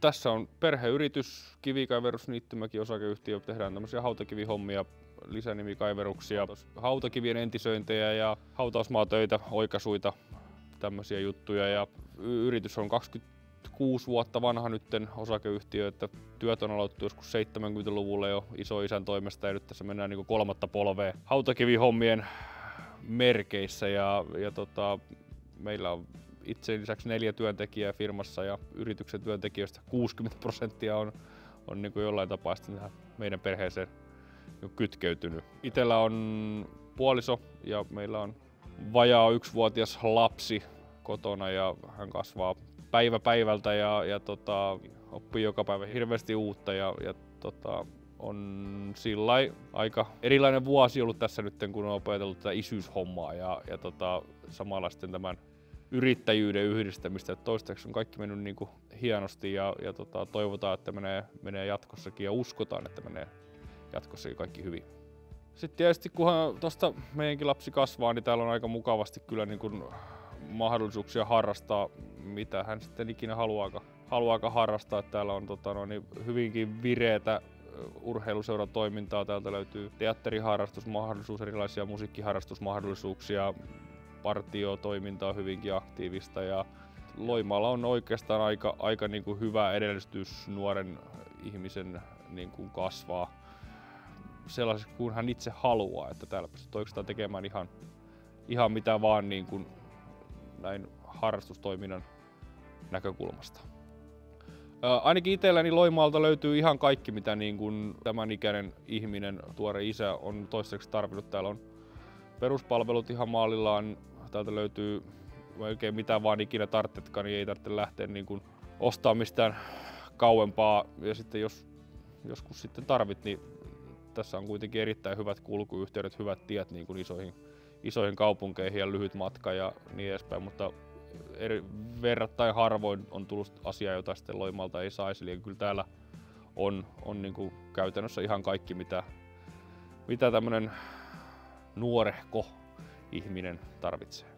Tässä on perheyritys, Kivikaiverusniittymäki osakeyhtiö. Tehdään tämmöisiä hautakivihommia, lisänimikaiveruksia, hautakivien entisöintejä ja hautausmaatöitä, oikaisuita, tämmöisiä juttuja. Ja yritys on 26 vuotta vanha nytten osakeyhtiö, että työt on aloitettu joskus 70-luvulla jo isoisän toimesta ja nyt tässä mennään niin kuin kolmatta polvea hautakivihommien merkeissä ja meillä on itse lisäksi 4 työntekijää firmassa ja yrityksen työntekijöistä 60% on niin kuin jollain tapaa tähän meidän perheeseen kytkeytynyt. Itellä on puoliso ja meillä on vajaa 1-vuotias lapsi kotona ja hän kasvaa päivä päivältä ja oppii joka päivä hirveästi uutta ja on sillai aika erilainen vuosi ollut tässä nyt, kun on opetellut tätä isyyshommaa ja samalla sitten tämän yrittäjyyden yhdistämistä. Toistaiseksi on kaikki mennyt niin kuin hienosti ja toivotaan, että menee jatkossakin ja uskotaan, että menee jatkossakin kaikki hyvin. Sitten tietysti kunhan tuosta meidänkin lapsi kasvaa, niin täällä on aika mukavasti kyllä niin kuin mahdollisuuksia harrastaa, mitä hän sitten ikinä haluaakaan harrastaa. Täällä on hyvinkin vireetä urheiluseuratoimintaa. Täältä löytyy teatteriharrastusmahdollisuus, erilaisia musiikkiharrastusmahdollisuuksia, partiotoimintaa hyvinkin aktiivista. Ja Loimaalla on oikeastaan aika niin kuin hyvä edellytys nuoren ihmisen niin kuin kasvaa sellaiseksi kuin hän itse haluaa, että täällä pystyy oikeastaan tekemään ihan mitä vaan niin kuin näin harrastustoiminnan näkökulmasta. Ainakin itselläni Loimaalta löytyy ihan kaikki, mitä niin kuin tämän ikäinen ihminen, tuore isä, on toistaiseksi tarvinnut. Täällä on peruspalvelut ihan maalillaan. Täältä löytyy oikein mitä vaan ikinä tarvitsetkaan, niin ei tarvitse lähteä niin kuin ostamaan mistään kauempaa. Ja sitten jos joskus sitten tarvit, niin tässä on kuitenkin erittäin hyvät kulkuyhteydet, hyvät tiet niin kuin isoihin kaupunkeihin ja lyhyt matka ja niin edespäin, mutta verrattain harvoin on tullut asia, jota sitten Loimaalta ei saisi. Eli kyllä täällä on niin kuin käytännössä ihan kaikki, mitä tämmöinen nuorehko ihminen tarvitsee.